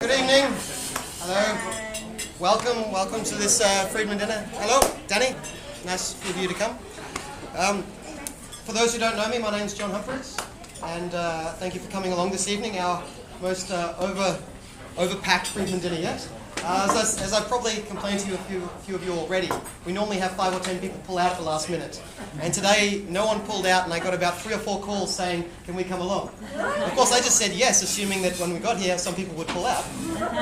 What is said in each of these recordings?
Good evening. Hello. Welcome to this Friedman Dinner. Hello, Danny. Nice for you to come. For those who don't know me, my name's John Humphreys, and thank you for coming along this evening, our most overpacked Friedman Dinner yet. As I've probably complained to you, a few of you already, we normally have 5 or 10 people pull out at the last minute. And today, no one pulled out, and I got about 3 or 4 calls saying, can we come along? Of course, I just said yes, assuming that when we got here, some people would pull out.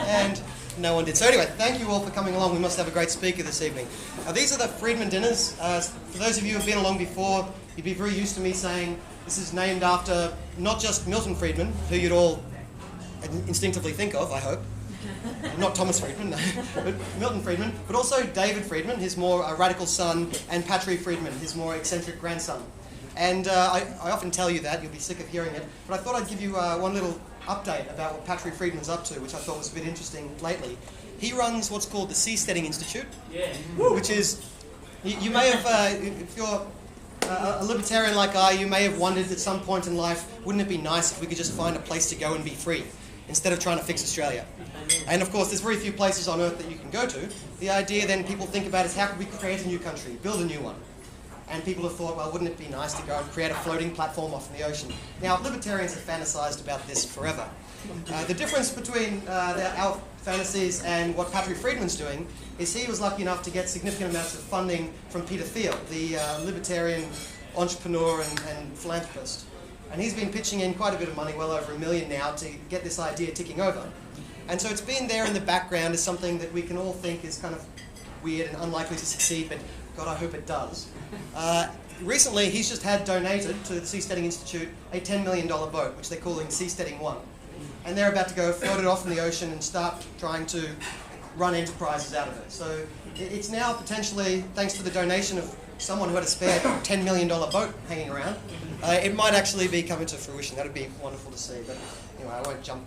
And no one did. So anyway, thank you all for coming along. We must have a great speaker this evening. These are the Friedman Dinners. For those of you who have been along before, you'd be very used to me saying this is named after not just Milton Friedman, who you'd all instinctively think of, I hope. Not Thomas Friedman, no, but Milton Friedman, but also David Friedman, his more radical son, and Patrick Friedman, his more eccentric grandson. And I often tell you that, you'll be sick of hearing it, but I thought I'd give you one little update about what Patrick Friedman's up to, which I thought was a bit interesting lately. He runs what's called the Seasteading Institute, which is, you may have, if you're a libertarian like I, you may have wondered at some point in life, wouldn't it be nice if we could just find a place to go and be free, instead of trying to fix Australia? And of course, there's very few places on earth that you can go to. The idea then people think about is how could we create a new country, build a new one? And people have thought, well, wouldn't it be nice to go and create a floating platform off in the ocean? Now, libertarians have fantasized about this forever. The difference between our fantasies and what Patrick Friedman's doing is he was lucky enough to get significant amounts of funding from Peter Thiel, the libertarian entrepreneur and philanthropist. And he's been pitching in quite a bit of money, well over $1 million now, to get this idea ticking over. And so it's been there in the background as something that we can all think is kind of weird and unlikely to succeed, but God, I hope it does. Recently, he's just had donated to the Seasteading Institute a $10 million boat, which they're calling Seasteading 1. And they're about to go float it off in the ocean and start trying to run enterprises out of it. So it's now potentially, thanks to the donation of someone who had a spare $10 million boat hanging around, it might actually be coming to fruition. That would be wonderful to see. But anyway, I won't jump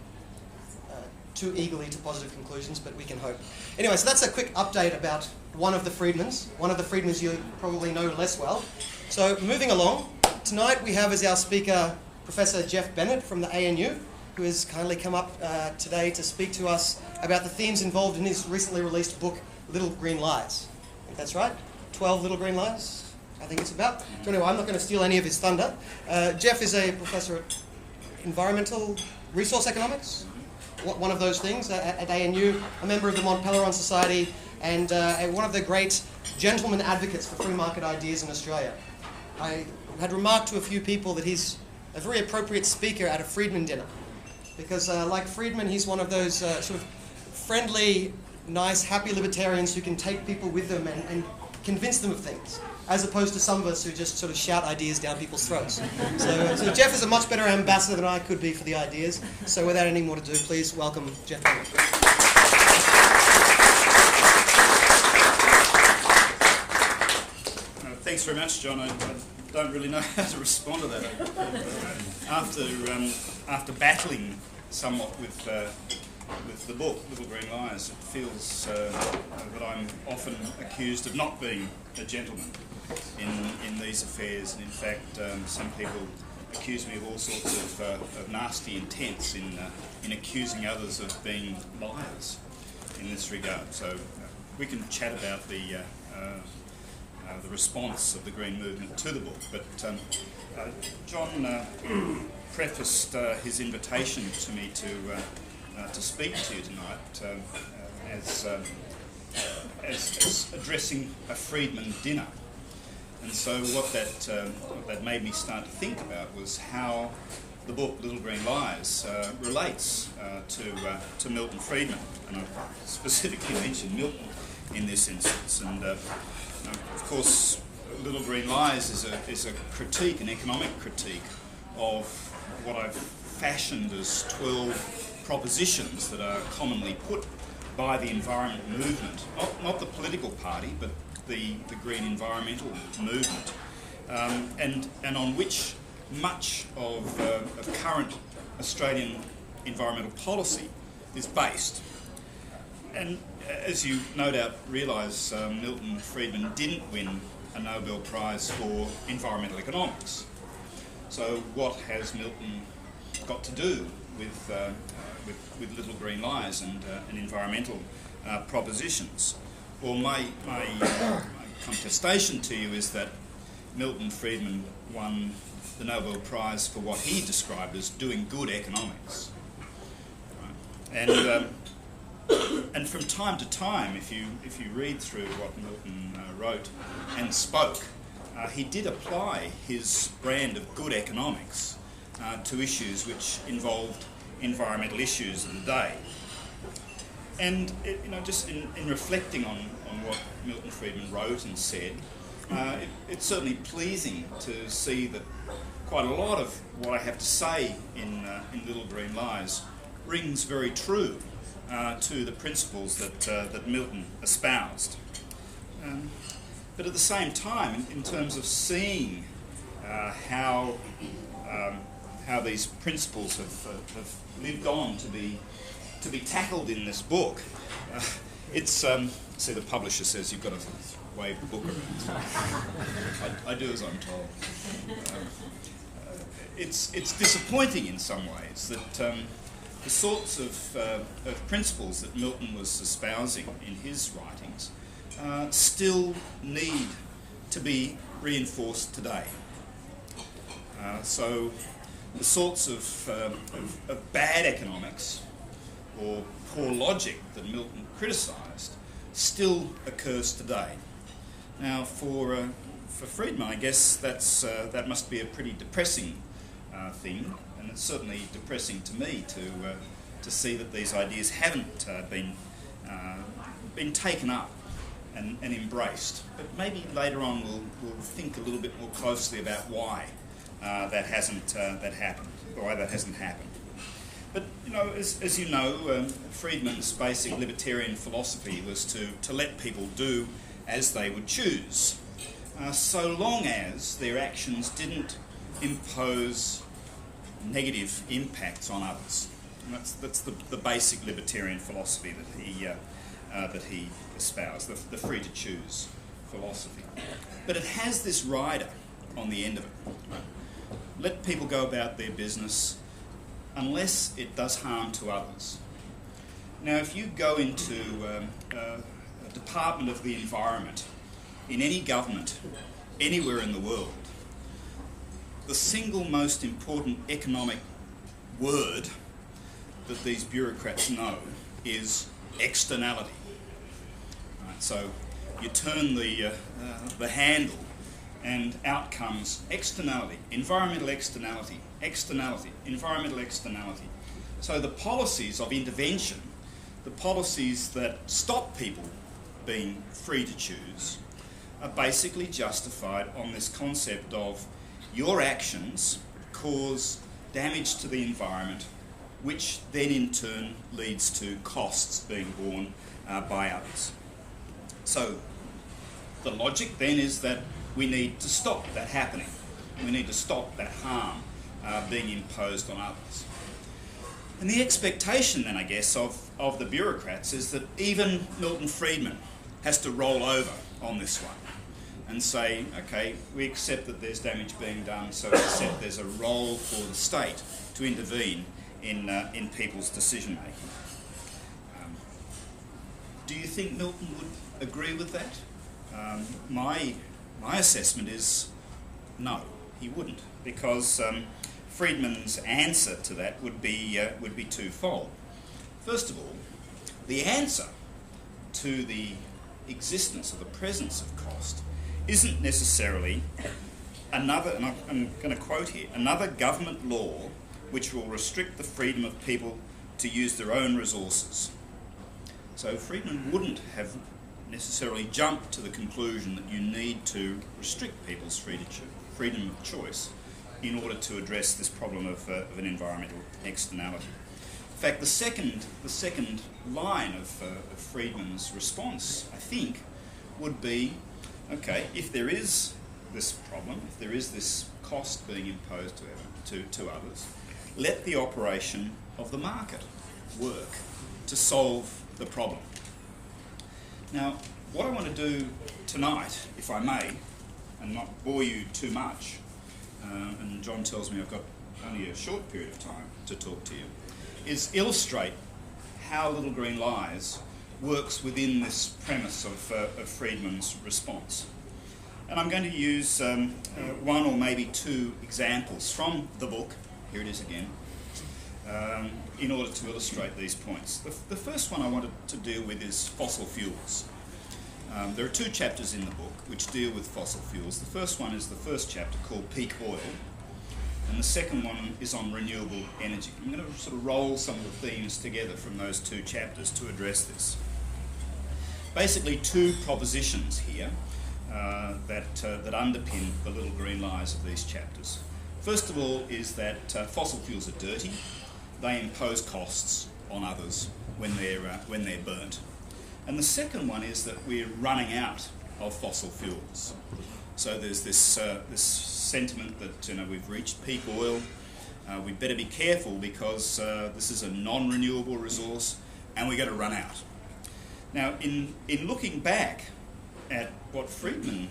too eagerly to positive conclusions, but we can hope. Anyway, so that's a quick update about one of the Friedmans you probably know less well. So moving along, tonight we have as our speaker Professor Jeff Bennett from the ANU, who has kindly come up today to speak to us about the themes involved in his recently released book, Little Green Lies. I think that's right, 12 Little Green Lies, I think it's about. So anyway, I'm not going to steal any of his thunder. Jeff is a professor at environmental resource economics, one of those things at ANU, a member of the Mont Pelerin Society, and one of the great gentleman advocates for free market ideas in Australia. I had remarked to a few people that he's a very appropriate speaker at a Friedman dinner, because like Friedman, he's one of those sort of friendly, nice, happy libertarians who can take people with them and convince them of things, as opposed to some of us who just sort of shout ideas down people's throats. So Jeff is a much better ambassador than I could be for the ideas. So without any more to do, please welcome Jeff Bennett. Thanks very much, John. I don't really know how to respond to that. After battling somewhat with the book, Little Green Lies, it feels that I'm often accused of not being a gentleman in these affairs, and in fact some people accuse me of all sorts of nasty intents in accusing others of being liars in this regard. So we can chat about the response of the Green Movement to the book, but John prefaced his invitation to me to speak to you tonight as addressing a Friedman dinner. And so what that made me start to think about was how the book Little Green Lies relates to Milton Friedman, and I specifically mentioned Milton in this instance. And of course, Little Green Lies is a critique, an economic critique of what I've fashioned as 12 propositions that are commonly put by the environment movement, not the political party, but the green environmental movement, and on which much of current Australian environmental policy is based. And as you no doubt realise, Milton Friedman didn't win a Nobel Prize for environmental economics. So what has Milton got to do with Little Green Lies and environmental propositions. Well, my contestation to you is that Milton Friedman won the Nobel Prize for what he described as doing good economics. Right? And from time to time, if you read through what Milton wrote and spoke, he did apply his brand of good economics to issues which involved environmental issues of the day. And just in reflecting on what Milton Friedman wrote and said, it's certainly pleasing to see that quite a lot of what I have to say in Little Green Lies rings very true to the principles that Milton espoused. But at the same time, in terms of seeing how these principles have lived on to be tackled in this book, it's see, the publisher says you've got to wave the book around. I do as I'm told. It's disappointing in some ways that the sorts of principles that Milton was espousing in his writings still need to be reinforced today. So the sorts of bad economics or poor logic that Milton criticised still occurs today. Now, for Friedman, I guess that must be a pretty depressing thing, and it's certainly depressing to me to see that these ideas haven't been taken up and embraced. But maybe later on we'll think a little bit more closely about why that hasn't happened. But as you know, Friedman's basic libertarian philosophy was to let people do as they would choose, so long as their actions didn't impose negative impacts on others. And that's the basic libertarian philosophy that he espoused, the free to choose philosophy. But it has this rider on the end of it. Right? Let people go about their business unless it does harm to others. Now, if you go into a Department of the Environment in any government anywhere in the world, the single most important economic word that these bureaucrats know is externality. Right, so you turn the handle and out comes externality, environmental externality, environmental externality. So the policies of intervention, the policies that stop people being free to choose, are basically justified on this concept of your actions cause damage to the environment, which then in turn leads to costs being borne by others. So the logic then is that we need to stop that happening. We need to stop that harm being imposed on others. And the expectation then, I guess, of the bureaucrats is that even Milton Friedman has to roll over on this one and say, okay, we accept that there's damage being done, so we accept there's a role for the state to intervene in people's decision making. Do you think Milton would agree with that? My assessment is no, he wouldn't, because Friedman's answer to that would be twofold. First of all, the answer to the existence or the presence of cost isn't necessarily another, and I'm going to quote here, another government law which will restrict the freedom of people to use their own resources. So Friedman wouldn't have necessarily jumped to the conclusion that you need to restrict people's freedom of choice in order to address this problem of an environmental externality. In fact, the second line of Friedman's response, I think, would be, okay, if there is this problem, if there is this cost being imposed to others, let the operation of the market work to solve the problem. Now, what I want to do tonight, if I may, and not bore you too much, and John tells me I've got only a short period of time to talk to you, is illustrate how Little Green Lies works within this premise of Friedman's response. And I'm going to use one or maybe two examples from the book, here it is again, in order to illustrate these points. The first one I wanted to deal with is fossil fuels. There are two chapters in the book which deal with fossil fuels. The first one is the first chapter called Peak Oil, and the second one is on renewable energy. I'm going to sort of roll some of the themes together from those two chapters to address this. Basically, two propositions here that underpin the Little Green Lies of these chapters. First of all is that fossil fuels are dirty. They impose costs on others when they're burnt. And the second one is that we're running out of fossil fuels. So there's this sentiment that we've reached peak oil. We'd better be careful because this is a non-renewable resource, and we're going to run out. Now, in looking back at what Friedman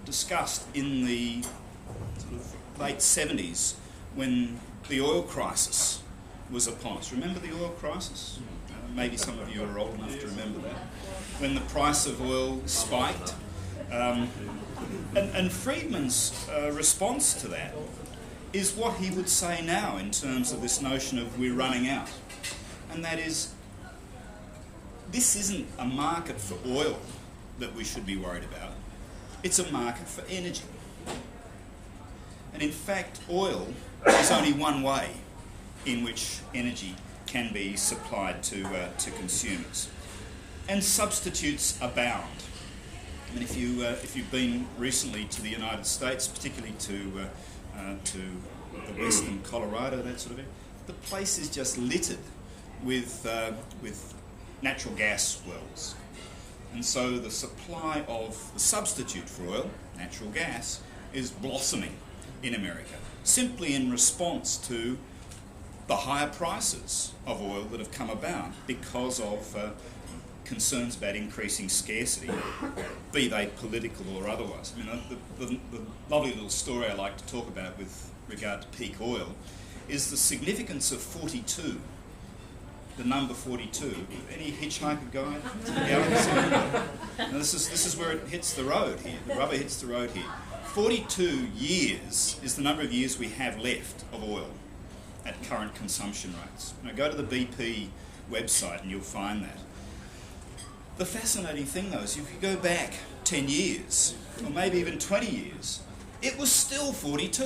discussed in the sort of late 70s, when the oil crisis was upon us. Remember the oil crisis? Maybe some of you are old enough to remember that. When the price of oil spiked. And Friedman's response to that is what he would say now in terms of this notion of we're running out. And that is, this isn't a market for oil that we should be worried about. It's a market for energy. And in fact, oil is only one way in which energy can be supplied to consumers. And substitutes abound. I mean, if you've been recently to the United States, particularly to the western Colorado, that sort of area, the place is just littered with natural gas wells. And so the supply of the substitute for oil, natural gas, is blossoming in America, simply in response to the higher prices of oil that have come about because of concerns about increasing scarcity, be they political or otherwise. I mean, the lovely little story I like to talk about with regard to peak oil is the significance of 42, the number 42. Any hitchhiker guide to the galaxy? Now this is where it hits the road here. The rubber hits the road here. 42 years is the number of years we have left of oil at current consumption rates. Now go to the BP website and you'll find that. The fascinating thing though is if you go back 10 years, or maybe even 20 years, it was still 42.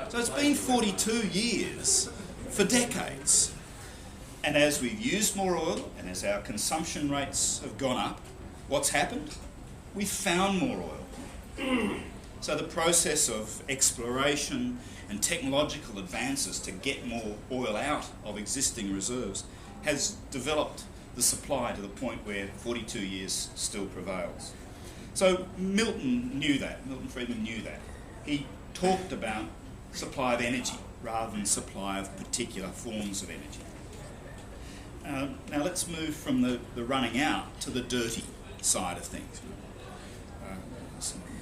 So it's been 42 years for decades. And as we've used more oil, and as our consumption rates have gone up, what's happened? We've found more oil. So the process of exploration and technological advances to get more oil out of existing reserves has developed the supply to the point where 42 years still prevails. So Milton knew that, Milton Friedman knew that. He talked about supply of energy rather than supply of particular forms of energy. Now let's move from the running out to the dirty side of things.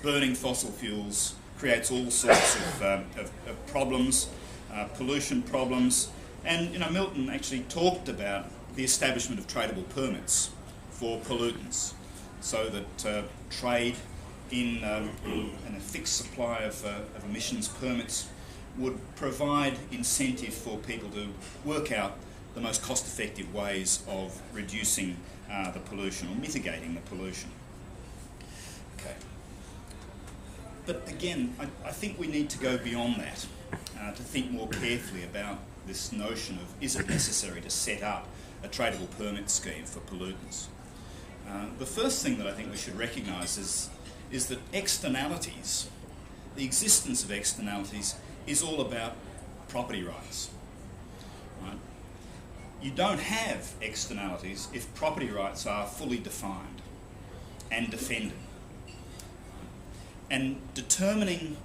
Burning fossil fuels creates all sorts of problems, pollution problems, and Milton actually talked about the establishment of tradable permits for pollutants, so that trade in a fixed supply of emissions permits would provide incentive for people to work out the most cost-effective ways of reducing the pollution or mitigating the pollution. Okay. But again, I think we need to go beyond that, to think more carefully about this notion of, is it necessary to set up a tradable permit scheme for pollutants? The first thing that I think we should recognise is that externalities, the existence of externalities, is all about property rights. Right? You don't have externalities if property rights are fully defined and defended. And determining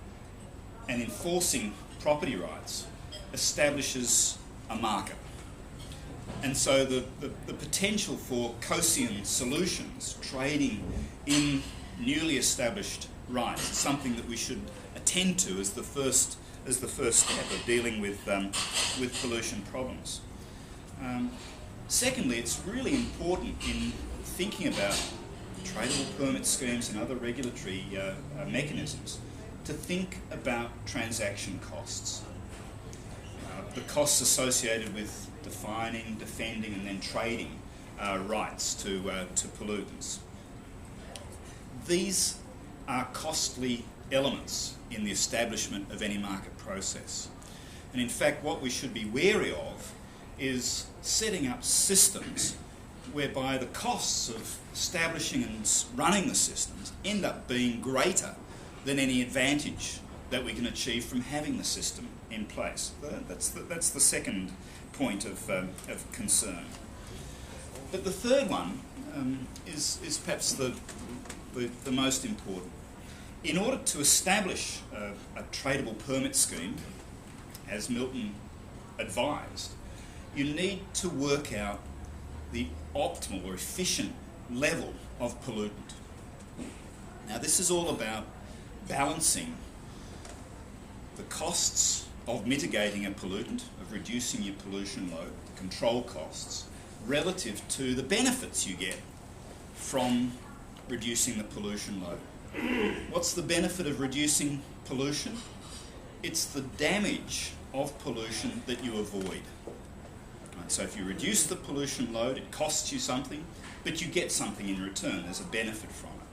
and enforcing property rights establishes a market. And so the potential for Coasian solutions, trading in newly established rights, is something that we should attend to as the first as the first step of dealing with pollution problems. Secondly, it's really important in thinking about tradable permit schemes and other regulatory mechanisms to think about transaction costs. The costs associated with defining, defending and then trading rights to pollutants. These are costly elements in the establishment of any market process. And in fact, what we should be wary of is setting up systems whereby the costs of establishing and running the systems end up being greater than any advantage that we can achieve from having the system in place. That's the second point of concern. But the third one is perhaps the most important. In order to establish a tradable permit scheme, as Milton advised, you need to work out the optimal or efficient level of pollutant. Now, this is all about balancing the costs of mitigating a pollutant, of reducing your pollution load, the control costs, relative to the benefits you get from reducing the pollution load. What's the benefit of reducing pollution? It's the damage of pollution that you avoid. Right, so if you reduce the pollution load, it costs you something, but you get something in return. There's a benefit from it.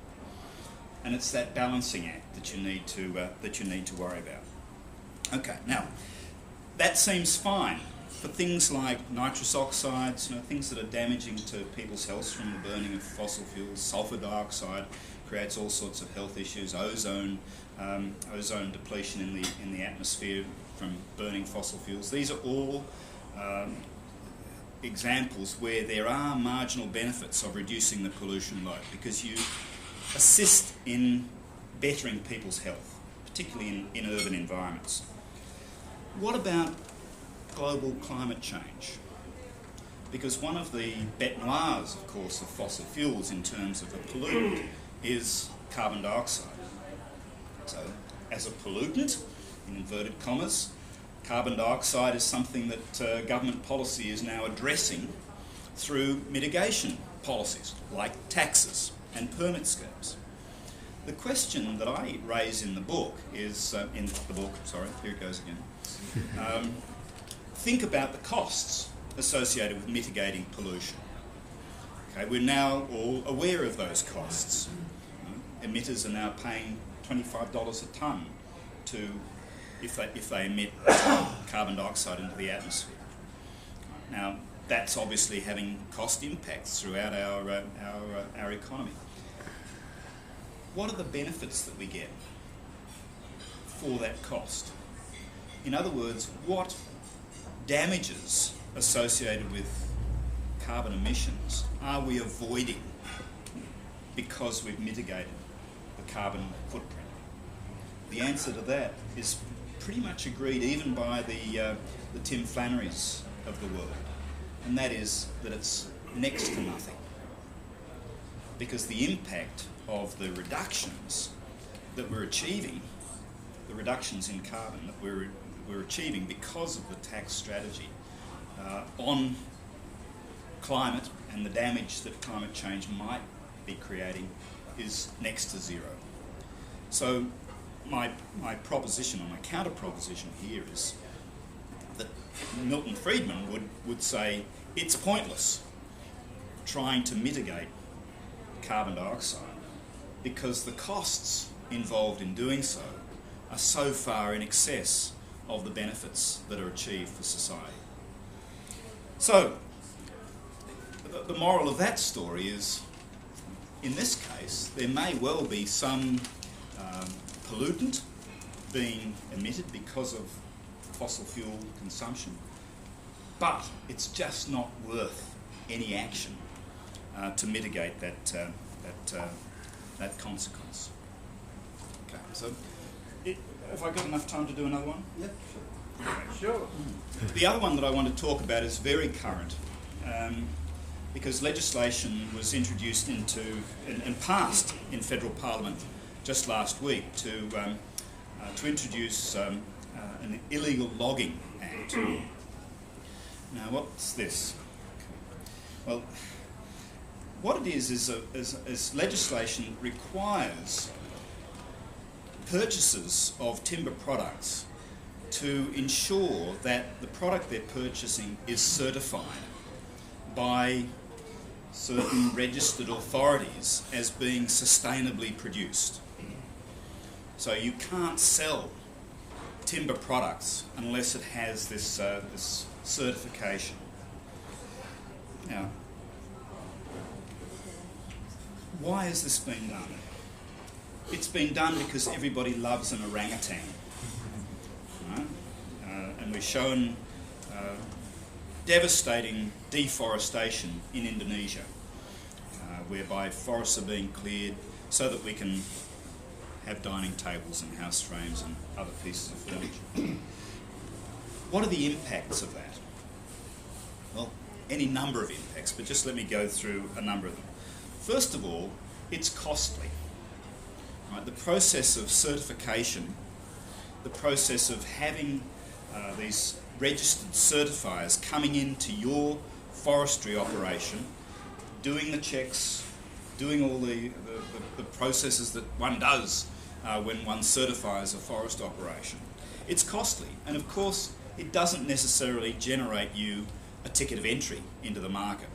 And it's that balancing act that you need to worry about. Okay, now that seems fine for things like nitrous oxides, things that are damaging to people's health from the burning of fossil fuels. Sulfur dioxide creates all sorts of health issues. Ozone depletion in the atmosphere from burning fossil fuels. These are all examples where there are marginal benefits of reducing the pollution load because you assist in bettering people's health, particularly in urban environments. What about global climate change? Because one of the bête noirs, of course, of fossil fuels in terms of a pollutant is carbon dioxide. So, as a pollutant, in inverted commas, carbon dioxide is something that government policy is now addressing through mitigation policies, like taxes and permit schemes. The question that I raise in the book is, here it goes again. Think about the costs associated with mitigating pollution. Okay, we're now all aware of those costs. Emitters are now paying $25 a tonne if they emit carbon dioxide into the atmosphere. Now, that's obviously having cost impacts throughout our economy. What are the benefits that we get for that cost? In other words, what damages associated with carbon emissions are we avoiding because we've mitigated the carbon footprint? The answer to that is pretty much agreed even by the Tim Flannerys of the world, and that is that it's next to nothing, because the impact of the reductions that we're achieving, the reductions in carbon that we're achieving because of the tax strategy on climate and the damage that climate change might be creating is next to zero. So my proposition, or my counter proposition here is that Milton Friedman would say it's pointless trying to mitigate carbon dioxide because the costs involved in doing so are so far in excess of the benefits that are achieved for society. So, the moral of that story is, in this case, there may well be some pollutant being emitted because of fossil fuel consumption, but it's just not worth any action to mitigate that consequence. Okay, so have I got enough time to do another one? Yep, sure. The other one that I want to talk about is very current, because legislation was introduced into and passed in federal parliament just last week to introduce an illegal logging act. Now, what's this? Well, what it is legislation requires purchasers of timber products to ensure that the product they're purchasing is certified by certain registered authorities as being sustainably produced. So you can't sell timber products unless it has this certification. Now, why has this been done? It's been done because everybody loves an orangutan. Right? And we've shown devastating deforestation in Indonesia, whereby forests are being cleared so that we can have dining tables and house frames and other pieces of furniture. What are the impacts of that? Well, any number of impacts, but just let me go through a number of them. First of all, it's costly. Right? The process of certification, the process of having these registered certifiers coming into your forestry operation, doing the checks, doing all the processes that one does when one certifies a forest operation. It's costly, and of course it doesn't necessarily generate you a ticket of entry into the market.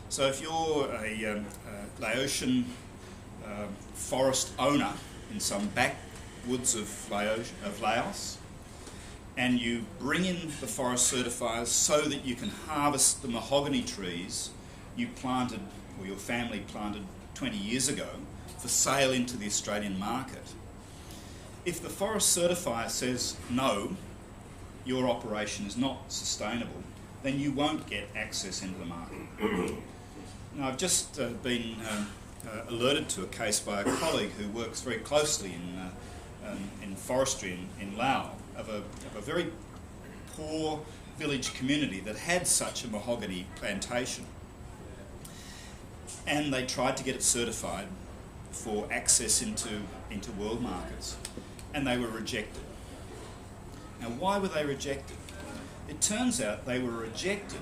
So if you're a Laotian forest owner in some backwoods of Laos, and you bring in the forest certifiers so that you can harvest the mahogany trees you planted, or your family planted 20 years ago, for sale into the Australian market. If the forest certifier says no, your operation is not sustainable, then you won't get access into the market. Now, I've just been alerted to a case by a colleague who works very closely in forestry in Laos, of a very poor village community that had such a mahogany plantation. And they tried to get it certified for access into world markets, and they were rejected. Now, why were they rejected? It turns out they were rejected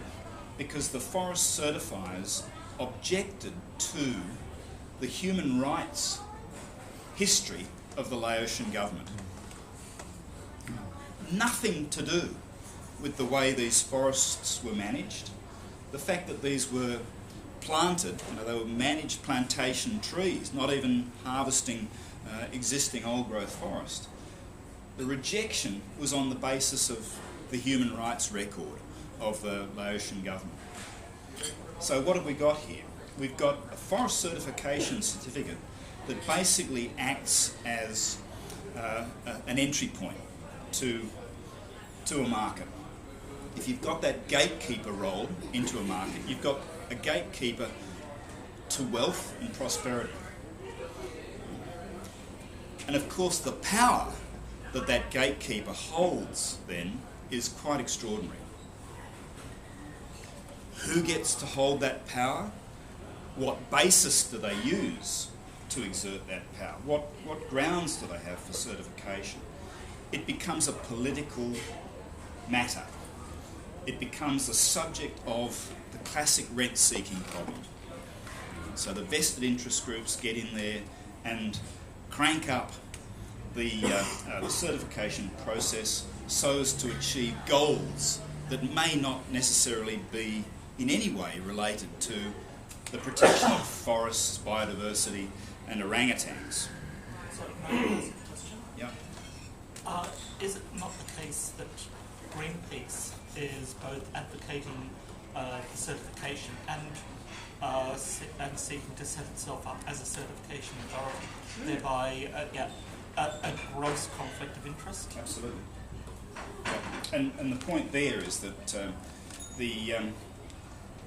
because the forest certifiers objected to the human rights history of the Laotian government. Nothing to do with the way these forests were managed. The fact that these were planted, they were managed plantation trees, not even harvesting existing old growth forest. The rejection was on the basis of the human rights record of the Laotian government. So what have we got here? We've got a forest certification certificate that basically acts as an entry point to a market. If you've got that gatekeeper role into a market, you've got a gatekeeper to wealth and prosperity. And of course the power that that gatekeeper holds then is quite extraordinary. Who gets to hold that power? What basis do they use to exert that power? What grounds do they have for certification? It becomes a political matter. It becomes the subject of the classic rent-seeking problem. So the vested interest groups get in there and crank up the certification process so as to achieve goals that may not necessarily be in any way related to the protection of forests, biodiversity and orangutans. Question? Yeah. Is it not the case that Greenpeace is both advocating the certification and seeking to set itself up as a certification authority, thereby a gross conflict of interest? Absolutely. And the point there is that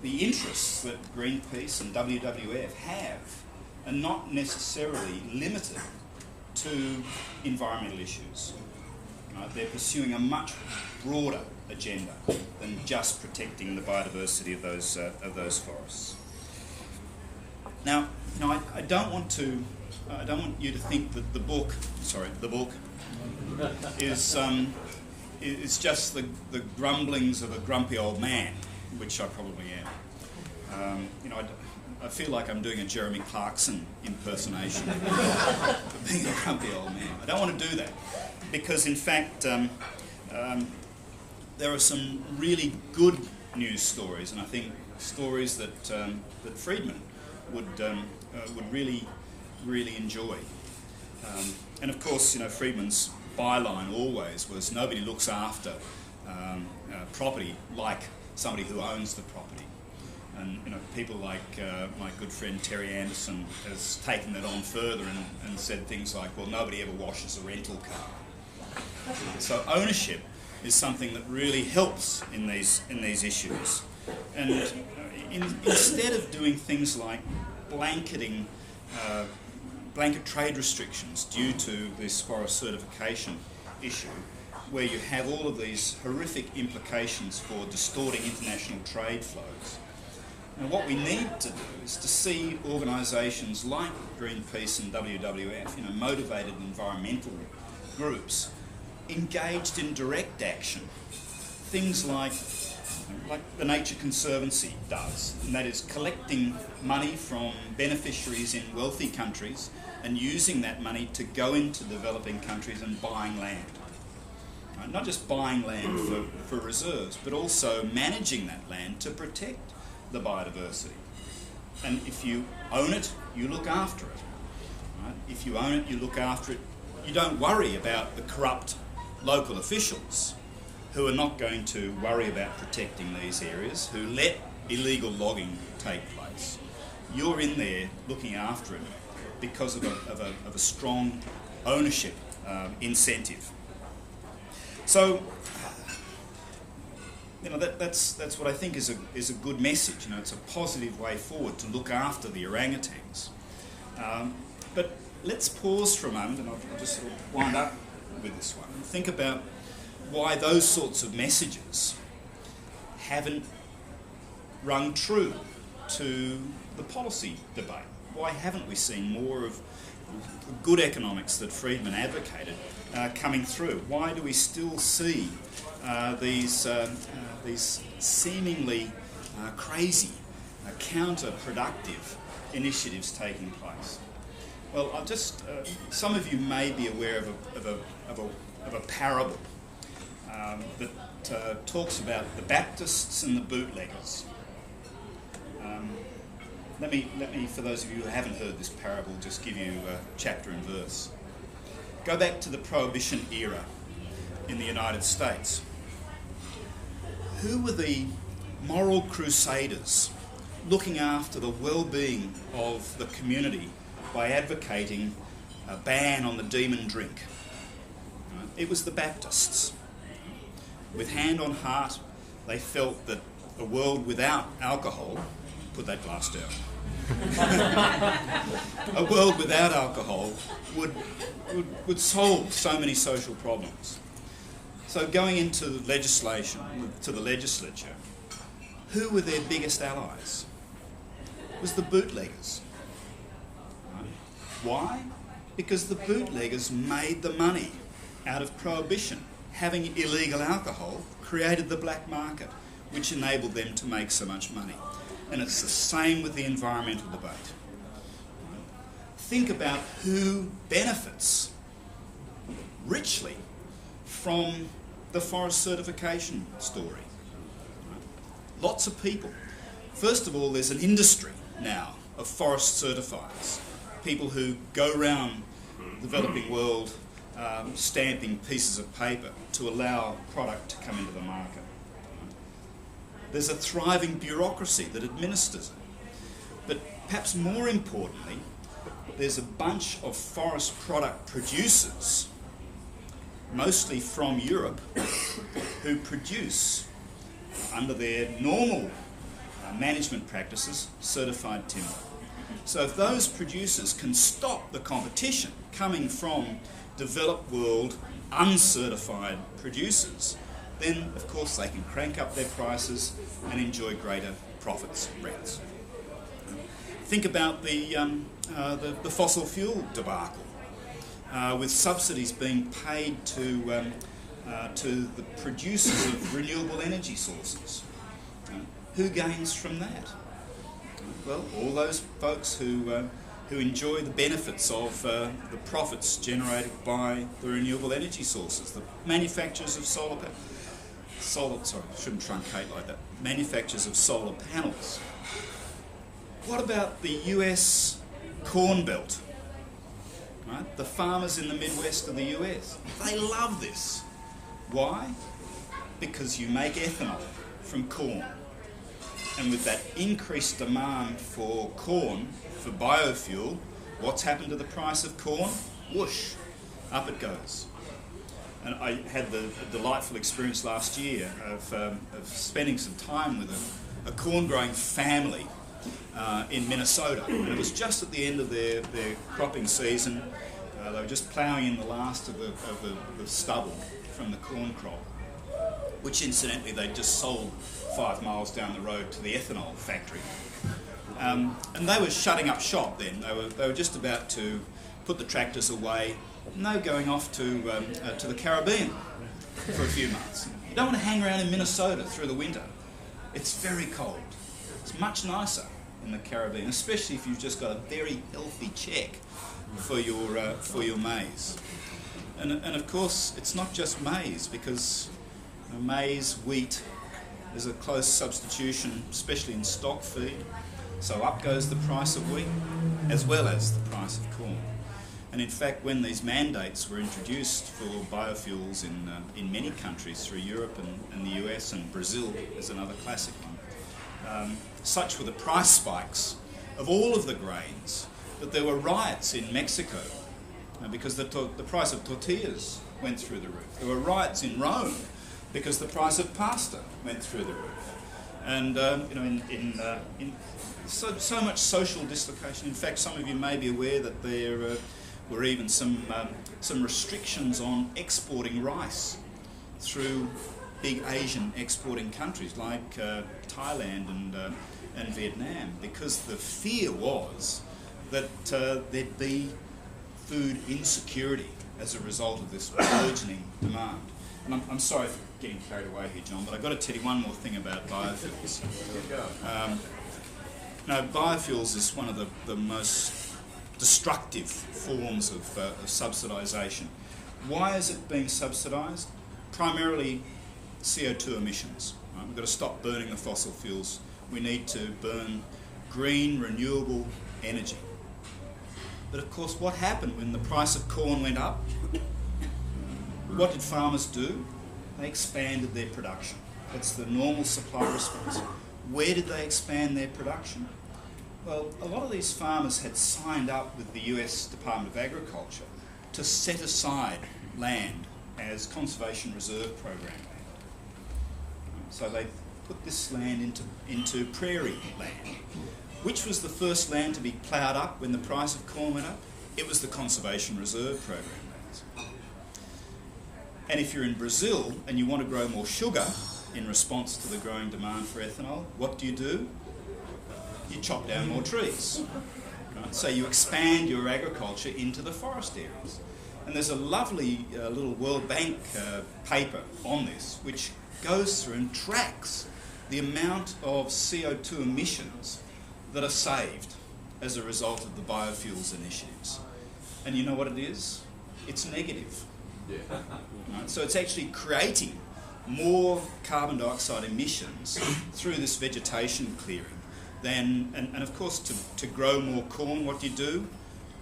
the interests that Greenpeace and WWF have are not necessarily limited to environmental issues. They're pursuing a much broader agenda than just protecting the biodiversity of those forests. Now, I don't want you to think that the book is is just the grumblings of a grumpy old man, which I probably am. I feel like I'm doing a Jeremy Clarkson impersonation of being a grumpy old man. I don't want to do that because, in fact, there are some really good news stories, and I think stories that that Friedman would really enjoy. And of course, Friedman's byline always was nobody looks after property like somebody who owns the property. And people like my good friend Terry Anderson has taken that on further and said things like, well, nobody ever washes a rental car. So ownership is something that really helps in these issues. And instead of doing things like blanket trade restrictions due to this forest certification issue, where you have all of these horrific implications for distorting international trade flows. And what we need to do is to see organisations like Greenpeace and WWF, motivated environmental groups, engaged in direct action. Things like the Nature Conservancy does, and that is collecting money from beneficiaries in wealthy countries and using that money to go into developing countries and buying land. Right? Not just buying land for reserves, but also managing that land to protect the biodiversity. And if you own it, you look after it. Right? If you own it, you look after it. You don't worry about the corrupt local officials who are not going to worry about protecting these areas, who let illegal logging take place. You're in there looking after it because of a strong ownership incentive. So, that's what I think is a good message. It's a positive way forward to look after the orangutans. But let's pause for a moment, and I'll just sort of wind up with this one and think about why those sorts of messages haven't rung true to the policy debate. Why haven't we seen more of the good economics that Friedman advocated coming through? Why do we still see these seemingly crazy, counterproductive initiatives taking place? Well, I'll just some of you may be aware of a parable that talks about the Baptists and the bootleggers. Let me, for those of you who haven't heard this parable, just give you chapter and verse. Go back to the Prohibition era in the United States. Who were the moral crusaders looking after the well-being of the community by advocating a ban on the demon drink? It was the Baptists. With hand on heart, they felt that a world without alcohol, put that glass down, a world without alcohol would solve so many social problems. So going into legislation, to the legislature, who were their biggest allies? It was the bootleggers. Why? Because the bootleggers made the money out of prohibition. Having illegal alcohol created the black market, which enabled them to make so much money. And it's the same with the environmental debate. Think about who benefits richly from the forest certification story. Lots of people. First of all, there's an industry now of forest certifiers, people who go around the developing world stamping pieces of paper to allow product to come into the market. There's a thriving bureaucracy that administers it. But perhaps more importantly, there's a bunch of forest product producers, mostly from Europe, who produce, under their normal management practices, certified timber. So if those producers can stop the competition coming from developed world uncertified producers, then of course they can crank up their prices and enjoy greater profits and rents. Think about the fossil fuel debacle, with subsidies being paid to to the producers of renewable energy sources. Who gains from that? Well, all those folks who enjoy the benefits of the profits generated by the renewable energy sources, the manufacturers of shouldn't truncate like that, manufacturers of solar panels. What about the US Corn Belt? Right? The farmers in the Midwest of the US, they love this. Why? Because you make ethanol from corn. And with that increased demand for corn, for biofuel, what's happened to the price of corn? Whoosh, up it goes. And I had the delightful experience last year of spending some time with a corn-growing family in Minnesota. And it was just at the end of their cropping season. They were just ploughing in the last of the stubble from the corn crop, which incidentally they just sold 5 miles down the road to the ethanol factory. And they were shutting up shop then. They were just about to put the tractors away, and they were going off to the Caribbean for a few months. You don't want to hang around in Minnesota through the winter. It's very cold. It's much nicer in the Caribbean, especially if you've just got a very healthy check for your maize. And of course, it's not just maize, because maize, wheat is a close substitution, especially in stock feed. So up goes the price of wheat, as well as the price of corn. And in fact, when these mandates were introduced for biofuels in many countries through Europe and the US, and Brazil is another classic one, such were the price spikes of all of the grains that there were riots in Mexico because the price of tortillas went through the roof. There were riots in Rome because the price of pasta went through the roof. And in so much social dislocation. In fact, some of you may be aware that there were even some restrictions on exporting rice through big Asian exporting countries like Thailand and Vietnam, because the fear was that there'd be food insecurity as a result of this burgeoning demand. And I'm sorry for getting carried away here, John, but I've got to tell you one more thing about biofuels. Biofuels is one of the most destructive forms of subsidisation. Why is it being subsidised? Primarily CO2 emissions. Right? We've got to stop burning the fossil fuels. We need to burn green, renewable energy. But of course, what happened when the price of corn went up? What did farmers do? They expanded their production. That's the normal supply response. Where did they expand their production? Well, a lot of these farmers had signed up with the US Department of Agriculture to set aside land as conservation reserve program land. So they put this land into prairie land. Which was the first land to be ploughed up when the price of corn went up? It was the conservation reserve program lands. And if you're in Brazil and you want to grow more sugar in response to the growing demand for ethanol, what do? You chop down more trees. Right? So you expand your agriculture into the forest areas. And there's a lovely little World Bank paper on this, which goes through and tracks the amount of CO2 emissions that are saved as a result of the biofuels initiatives. And you know what it is? It's negative. Yeah. Right? So it's actually creating more carbon dioxide emissions through this vegetation clearing than, and of course to grow more corn, what do?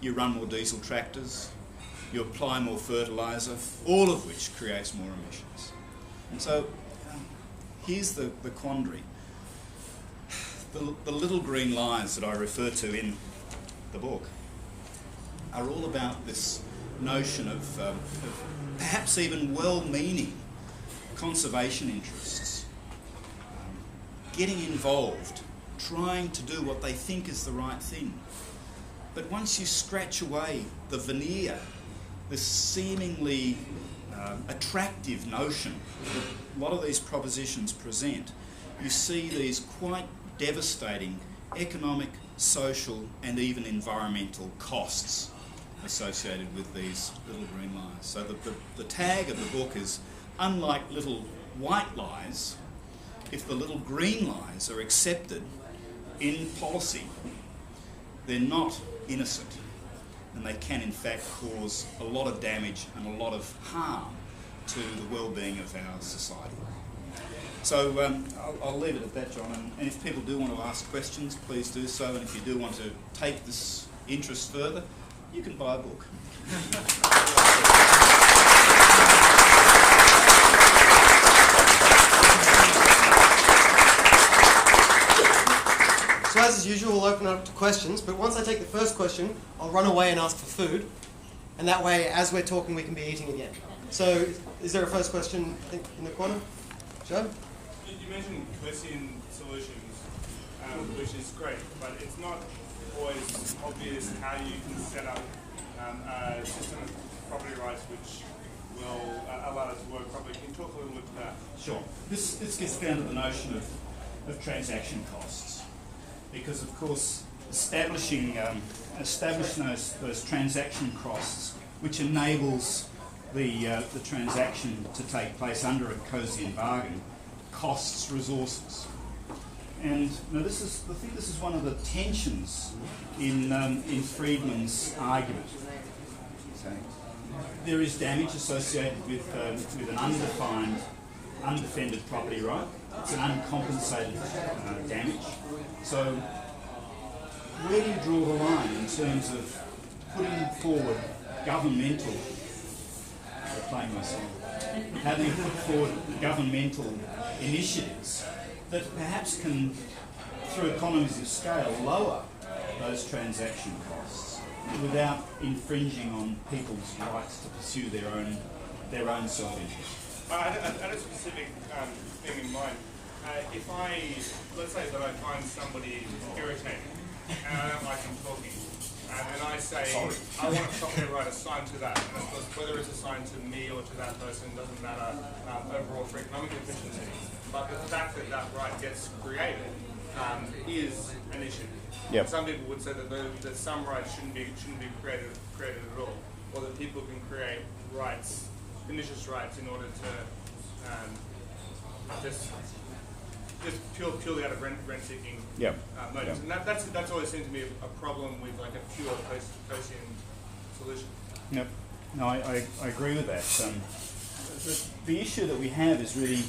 You run more diesel tractors, you apply more fertiliser, all of which creates more emissions. And so here's the quandary. The little green lines that I refer to in the book are all about this notion of perhaps even well-meaning conservation interests getting involved, trying to do what they think is the right thing. But once you scratch away the veneer, this seemingly attractive notion that a lot of these propositions present, you see these quite devastating economic, social and even environmental costs associated with these little green lines. So the tag of the book is unlike little white lies, if the little green lies are accepted in policy, they're not innocent, and they can in fact cause a lot of damage and a lot of harm to the well-being of our society. So I'll leave it at that, John, and if people do want to ask questions, please do so, and if you do want to take this interest further, you can buy a book. So as usual, we'll open up to questions, but once I take the first question, I'll run away and ask for food, and that way, as we're talking, we can be eating again. So, is there a first question, I think, in the corner? Joe? You mentioned Kosian solutions, which is great, but it's not always obvious how you can set up a system of property rights which will allow it to work properly. Can you talk a little bit to that? Sure. This gets down to the notion of transaction costs, because of course establishing those transaction costs, which enables the transaction to take place under a Kosian bargain, costs resources. And now this is one of the tensions in Friedman's argument. So, there is damage associated with an undefined, undefended property right. It's an uncompensated damage. So where do you draw the line in terms of putting forward governmental, playing myself, how do you put forward governmental initiatives that perhaps can, through economies of scale, lower those transaction costs without infringing on people's rights to pursue their own self-interest? I had a specific thing in mind. Let's say that I find somebody irritating and I don't like them talking, and I say, I want a property right assigned to that, and of course, whether it's assigned to me or to that person doesn't matter overall for economic efficiency, but the fact that that right gets created is an issue. Yep. Some people would say that some rights shouldn't be created at all, or that people can create rights, pernicious rights, in order to just purely out of rent-seeking motives. Yep. And that's always seemed to be a problem with like a pure Kosian solution. Yep. No, I agree with that. The issue that we have is really,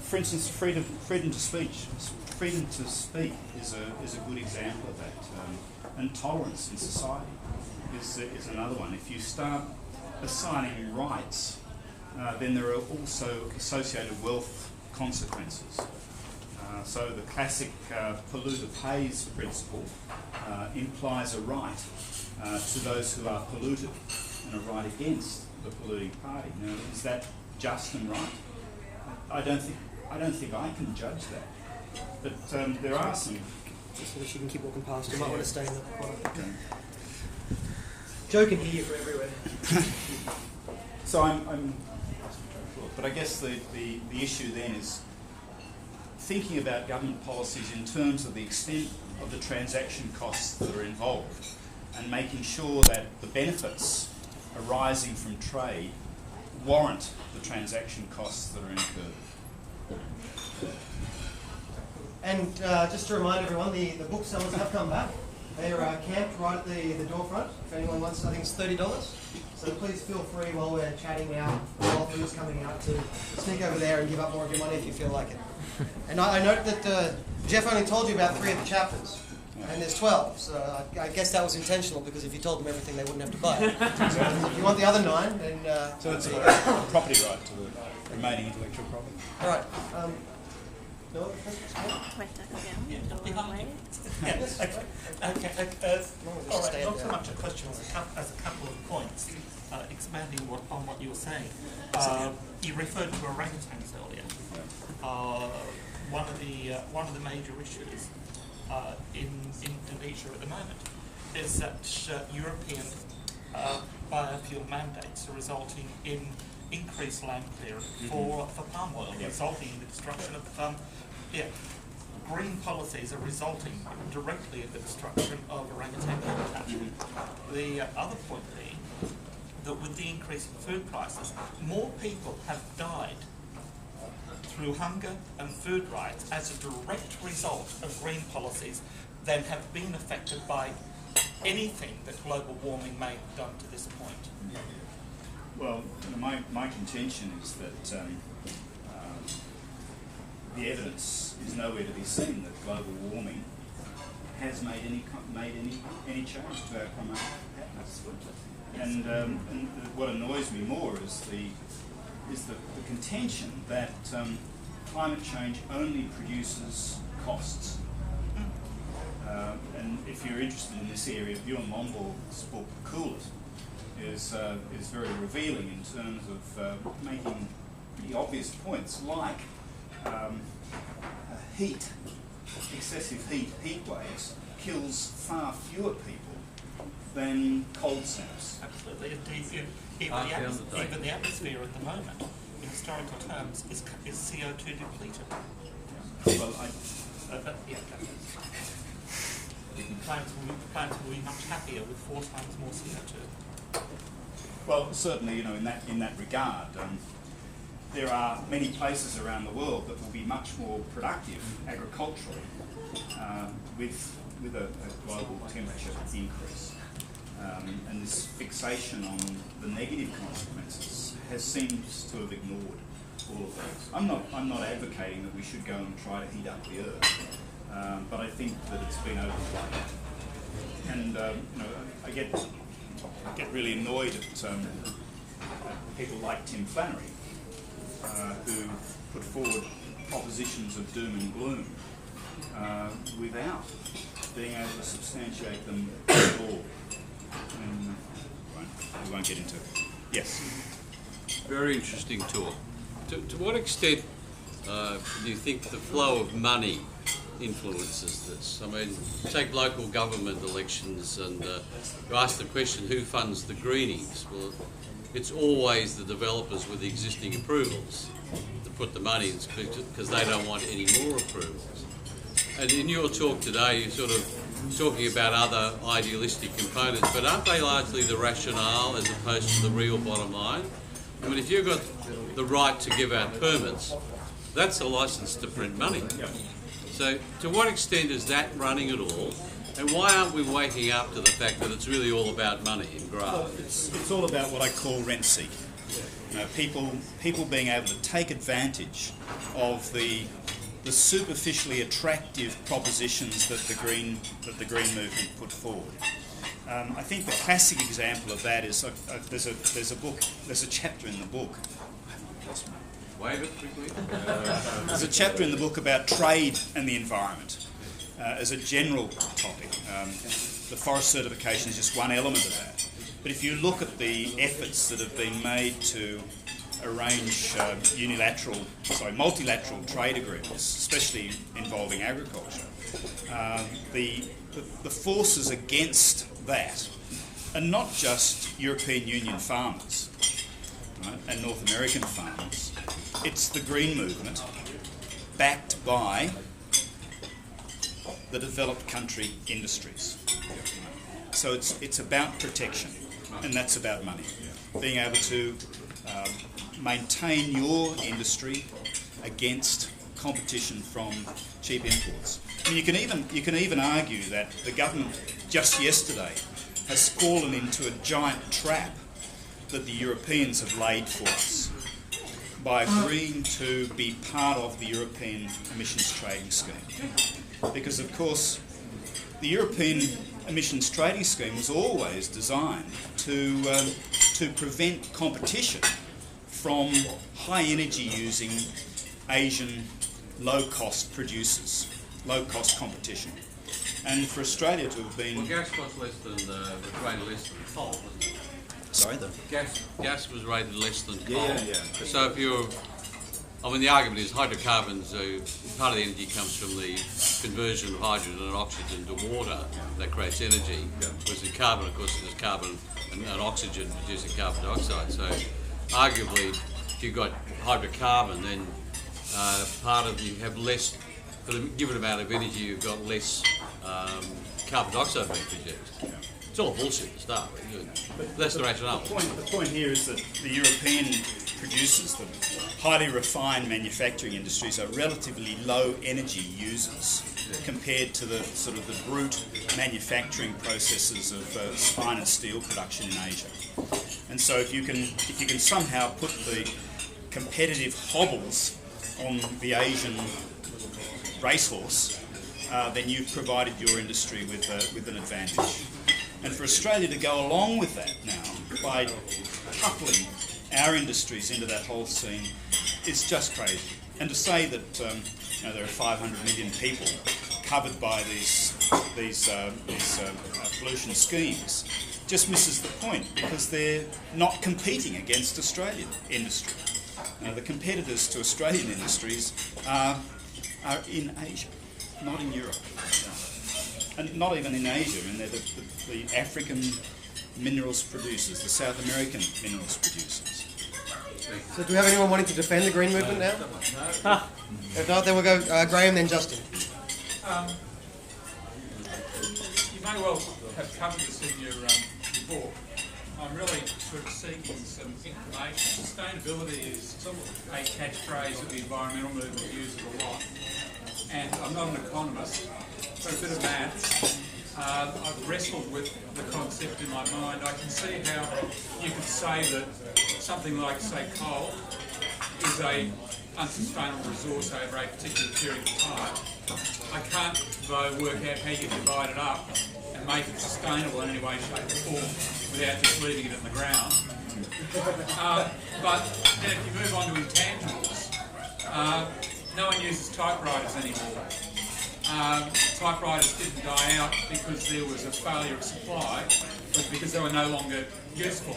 for instance, freedom to speech. Freedom to speak is a good example of that. And tolerance in society is another one. If you start assigning rights, then there are also associated wealth consequences. So the classic polluter pays principle implies a right to those who are polluted and a right against the polluting party. Now, is that just and right? I don't think I can judge that. But there are some. Just so that you can keep walking past, you might want to stay in the corner. Okay. Joe can hear you from everywhere. So I'm but I guess the issue then is thinking about government policies in terms of the extent of the transaction costs that are involved, and making sure that the benefits arising from trade warrant the transaction costs that are incurred. And just to remind everyone, the booksellers have come back. They are camped right at the door front. If anyone wants, I think it's $30. So please feel free while we're chatting now, while food's coming out, to sneak over there and give up more of your money if you feel like it. And I note that Jeff only told you about 3 of the chapters, and there's 12. So I guess that was intentional, because if you told them everything, they wouldn't have to buy it. So if you want the other 9, then... so it's a property right to the remaining intellectual property. All right. No other questions? Yes. Okay. All right. Not so much a question as a couple of points, expanding on what you were saying. You referred to orangutans earlier. One of the major issues in Indonesia at the moment is that European biofuel mandates are resulting in increased land clearing for palm oil, resulting in the destruction of green policies are resulting directly in the destruction of orangutan habitat. The other point being that with the increase in food prices, more people have died through hunger and food riots as a direct result of green policies than have been affected by anything that global warming may have done to this point. Well, my contention is that the evidence is nowhere to be seen that global warming has made any change to our climate patterns. And what annoys me more is the contention that climate change only produces costs. And if you're interested in this area, Bjorn Lomborg's book Cool It is very revealing in terms of making pretty obvious points like excessive heat waves kills far fewer people than cold snaps. Absolutely. Indeed, even the atmosphere at the moment, in historical terms, is CO2 depleted. Well, Plants will be much happier with 4 times more CO2. well, certainly, in that regard, there are many places around the world that will be much more productive agriculturally with a global temperature increase. And this fixation on the negative consequences seems to have ignored all of those. I'm not advocating that we should go and try to heat up the earth, but I think that it's been overplayed. And I get really annoyed at people like Tim Flannery, who put forward propositions of doom and gloom without being able to substantiate them at all. And we won't get into it. Yes? Very interesting talk. To what extent do you think the flow of money influences this? I mean, take local government elections and you ask the question, who funds the greenies? Well, it's always the developers with the existing approvals that put the money in because they don't want any more approvals. And in your talk today, you're sort of talking about other idealistic components, but aren't they largely the rationale as opposed to the real bottom line? I mean, if you've got the right to give out permits, that's a license to print money. Yep. So to what extent is that running at all? And why aren't we waking up to the fact that it's really all about money and graft? Well, it's all about what I call rent seeking. People being able to take advantage of the superficially attractive propositions that the green movement put forward. I think the classic example of that is there's a chapter in the book. Wave it quickly. There's a chapter in the book about trade and the environment as a general topic. The forest certification is just one element of that. But if you look at the efforts that have been made to arrange multilateral trade agreements, especially involving agriculture, the forces against that are not just European Union farmers, right, and North American farmers. It's the green movement backed by the developed country industries. So it's about protection, and that's about money. Being able to maintain your industry against competition from cheap imports. I mean, you can even argue that the government just yesterday has fallen into a giant trap that the Europeans have laid for us by agreeing to be part of the European emissions trading scheme. Because, of course, the European emissions trading scheme was always designed to prevent competition from high energy using Asian low-cost producers, low-cost competition. And for Australia to have been... Well, gas cost less than, was rated less than coal, wasn't it? Sorry, Gas was rated less than coal. Yeah. So if you're... I mean, the argument is hydrocarbons, part of the energy comes from the conversion of hydrogen and oxygen to water that creates energy. Whereas in carbon, of course, there's carbon and oxygen producing carbon dioxide. So arguably, if you've got hydrocarbon, then you have less, for the given amount of energy, you've got less carbon dioxide being produced. It's all bullshit to start with. That's the rationale. The point here is that the European producers, the highly refined manufacturing industries, are relatively low energy users compared to the sort of the brute manufacturing processes of spine and steel production in Asia. And so if you can somehow put the competitive hobbles on the Asian racehorse, then you've provided your industry with an advantage. And for Australia to go along with that now by coupling our industries into that whole scene is just crazy. And to say that there are 500 million people covered by these pollution schemes just misses the point, because they're not competing against Australian industry. The competitors to Australian industries are in Asia, not in Europe. And not even in Asia. I mean, they're the African minerals producers, the South American minerals producers. So do we have anyone wanting to defend the Green Movement now? No. If not, then we'll go Graham, then Justin. You may well have covered this in your book. I'm really sort of seeking some information. Sustainability is a catchphrase that the environmental movement uses a lot. And I'm not an economist, but a bit of maths. I've wrestled with the concept in my mind. I can see how you could say that something like, say, coal is a unsustainable resource over a particular period of time. I can't, though, work out how you divide it up and make it sustainable in any way, shape or form without just leaving it in the ground. But then if you move on to intangibles, no one uses typewriters anymore. Typewriters didn't die out because there was a failure of supply, but because they were no longer useful.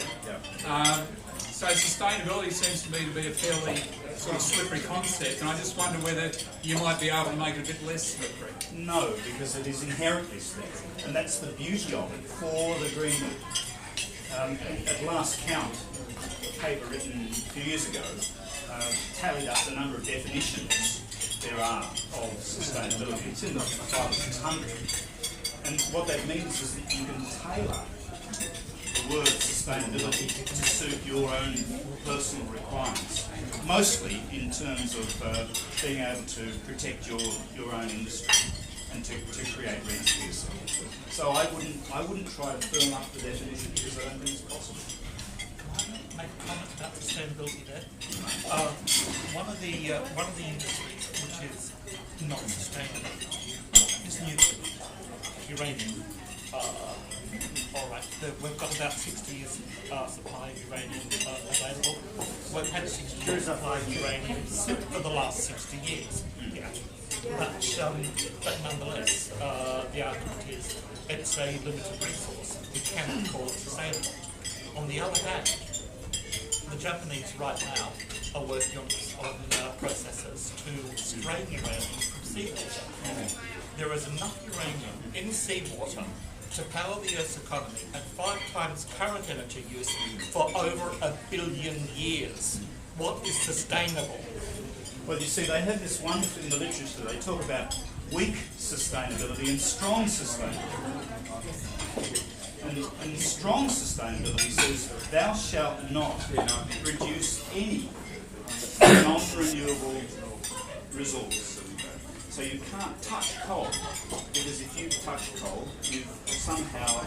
So sustainability seems to me to be a fairly sort of slippery concept, and I just wonder whether you might be able to make it a bit less slippery. No, because it is inherently slippery, and that's the beauty of it for the Green Movement. At last count, a paper written a few years ago tallied up the number of definitions there are of sustainability. It's in the 500 or 600. And what that means is that you can tailor the word sustainability to suit your own personal requirements, mostly in terms of being able to protect your own industry and to create rents for yourself. So I wouldn't try to firm up the definition, because I don't think it's possible. Make a comment about sustainability there. One of the industries which is not sustainable is nuclear, uranium. All right, we've got about 60 years supply of uranium available. We've had 60 years supply of uranium for the last 60 years. Yeah. But nonetheless, the argument is it's a limited resource. We cannot call it sustainable. On the other hand, the Japanese right now are working on processes to extract uranium from seawater. There is enough uranium in seawater to power the Earth's economy at 5 times current energy use for over 1 billion years. What is sustainable? Well, you see, they have this wonderful, in the literature, they talk about weak sustainability and strong sustainability. And strong sustainability says, thou shalt not produce any non-renewable resource. So you can't touch coal, because if you touch coal, you've somehow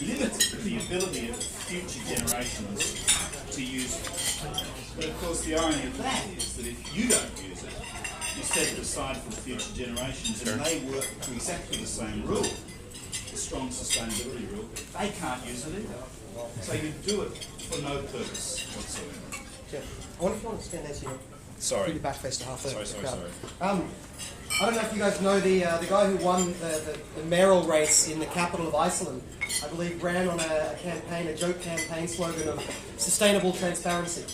limited the ability of future generations to use it. But of course the irony of that is that if you don't use it, you set it aside for the future generations, and they work to exactly the same rule, the strong sustainability rule. They can't use it either. So you do it for no purpose whatsoever. Jeff, I wonder if you want to stand there so you Sorry. put your back face to half the crowd. Sorry. I don't know if you guys know the guy who won the mayoral race in the capital of Iceland. I believe ran on a joke campaign slogan of sustainable transparency.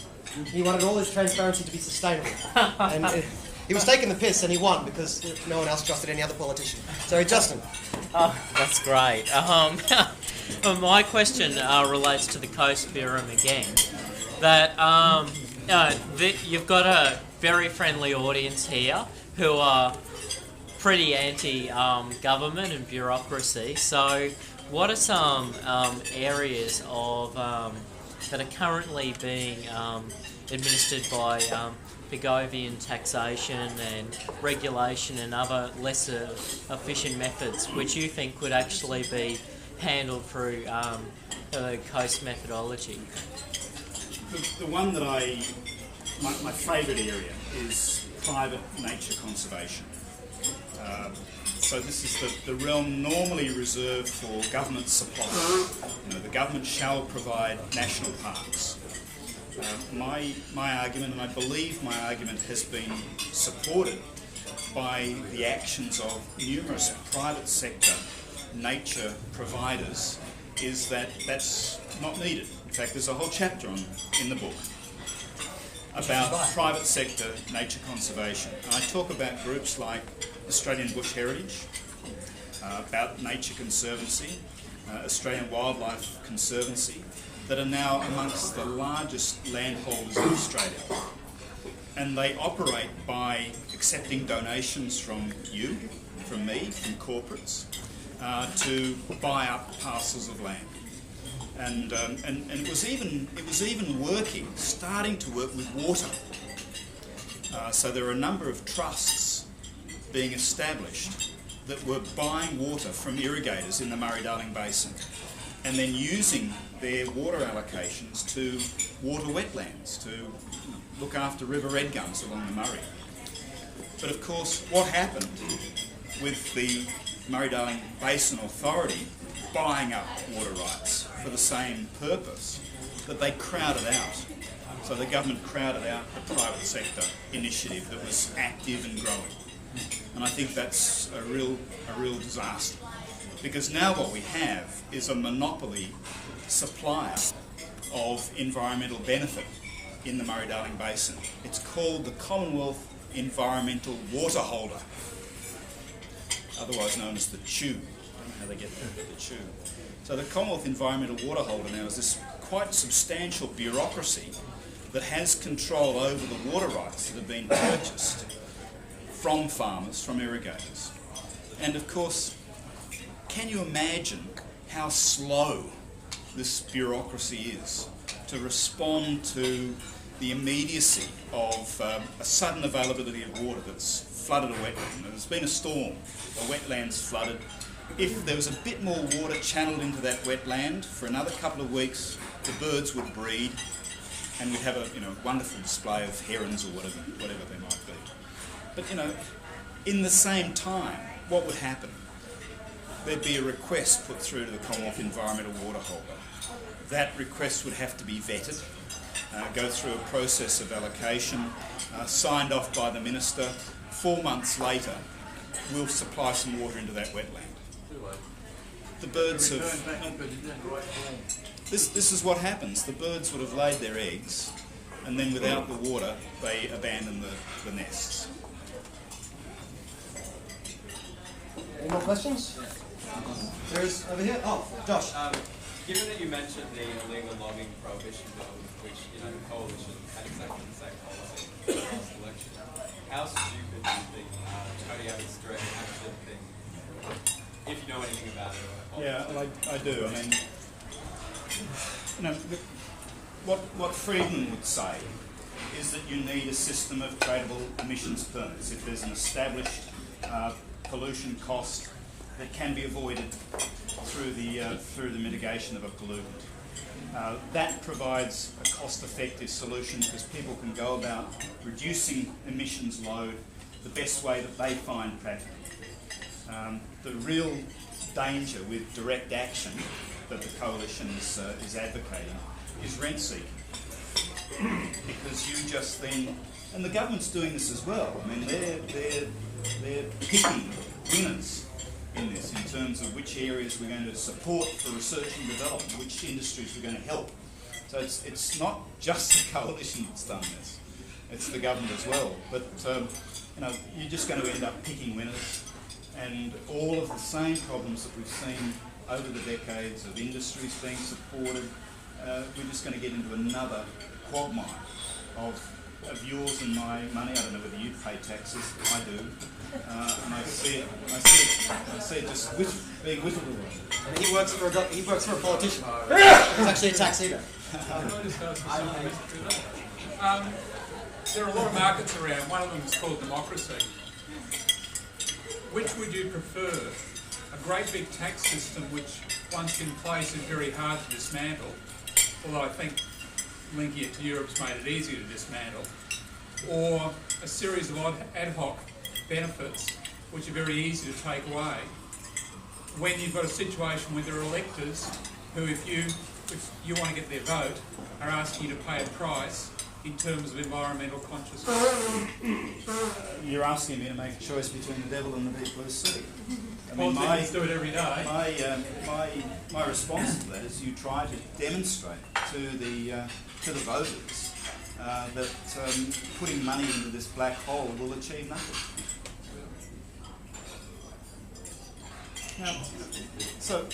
He wanted all his transparency to be sustainable. And he was taking the piss, and he won because no one else trusted any other politician. So, Justin. Oh, that's great. My question relates to the co-spirum again. You've got a very friendly audience here who are pretty anti-government and bureaucracy. So what are some areas of that are currently being administered by Pigovian taxation and regulation and other lesser efficient methods, which you think could actually be handled through the coast methodology? The one that my favourite area is private nature conservation. So this is the realm normally reserved for government supply. The government shall provide national parks. My argument, and I believe my argument has been supported by the actions of numerous private sector nature providers, is that that's not needed. In fact, there's a whole chapter in the book about private sector nature conservation. And I talk about groups like Australian Bush Heritage, about Nature Conservancy, Australian Wildlife Conservancy, that are now amongst the largest landholders in Australia. And they operate by accepting donations from you, from me, from corporates, to buy up parcels of land. And it was even starting to work with water. So there are a number of trusts being established that were buying water from irrigators in the Murray-Darling Basin and then using their water allocations to water wetlands, to look after river red gums along the Murray. But of course, what happened with the Murray-Darling Basin Authority buying up water rights for the same purpose, that they crowded out. So the government crowded out the private sector initiative that was active and growing. And I think that's a real disaster. Because now what we have is a monopoly supplier of environmental benefit in the Murray-Darling Basin. It's called the Commonwealth Environmental Water Holder, otherwise known as the CHU. I don't know how they get the CHU. So the Commonwealth Environmental Water Holder now is this quite substantial bureaucracy that has control over the water rights that have been purchased from farmers, from irrigators. And of course, can you imagine how slow this bureaucracy is to respond to the immediacy of a sudden availability of water that's flooded a wetland? There's been a storm, a wetland's flooded. If there was a bit more water channeled into that wetland for another couple of weeks, the birds would breed and we'd have a wonderful display of herons or whatever they might be. But in the same time, what would happen? There'd be a request put through to the Commonwealth Environmental Water Holder. That request would have to be vetted, go through a process of allocation, signed off by the Minister. 4 months later, we'll supply some water into that wetland. The birds have... This is what happens. The birds would have laid their eggs, and then without the water, they abandon the nests. Any more questions? There's over here. Oh, Josh. Given that you mentioned the illegal logging prohibition bill, which the coalition had exactly the same policy in the last election, how stupid do you think Tony Abbott's direct action thing, if you know anything about it? Yeah, well, I do. I mean, what Friedman would say is that you need a system of tradable emissions permits. If there's an established pollution cost that can be avoided through the mitigation of a pollutant. That provides a cost-effective solution because people can go about reducing emissions load the best way that they find practical. The real danger with direct action that the coalition is advocating is rent seeking, because you just then, and the government's doing this as well. I mean, they're picking winners in this in terms of which areas we're going to support for research and development, which industries we're going to help. So it's not just the coalition that's done this; it's the government as well. But you're just going to end up picking winners, and all of the same problems that we've seen over the decades of industries being supported. We're just going to get into another quagmire of yours and my money. I don't know whether you pay taxes. I do. and I see it just being whittled away. And he works for a politician. It's actually a tuxedo. There are a lot of markets around. One of them is called democracy. Which would you prefer? A great big tax system which once in place is very hard to dismantle, although I think linking it to Europe's made it easier to dismantle, or a series of ad hoc benefits which are very easy to take away when you've got a situation where there are electors who, if you want to get their vote, are asking you to pay a price in terms of environmental consciousness. You're asking me to make a choice between the devil and the deep blue sea. I mean, Politicians do it every day. my response to that is you try to demonstrate to the voters that putting money into this black hole will achieve nothing. So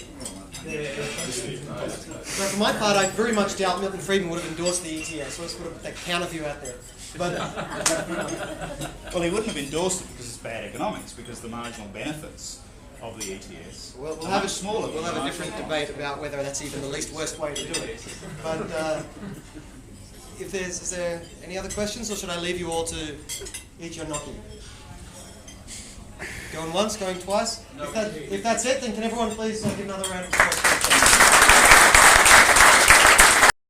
for my part, I very much doubt Milton Friedman would have endorsed the ETS. So let's put that counter view out there. But well, he wouldn't have endorsed it because it's bad economics, because the marginal benefits of the ETS we'll are have much smaller. We'll have a different debate about whether that's even the least worst way to do it. But is there any other questions, or should I leave you all to eat your gnocchi? Going once, going twice? If that's it, then can everyone please give another round of applause?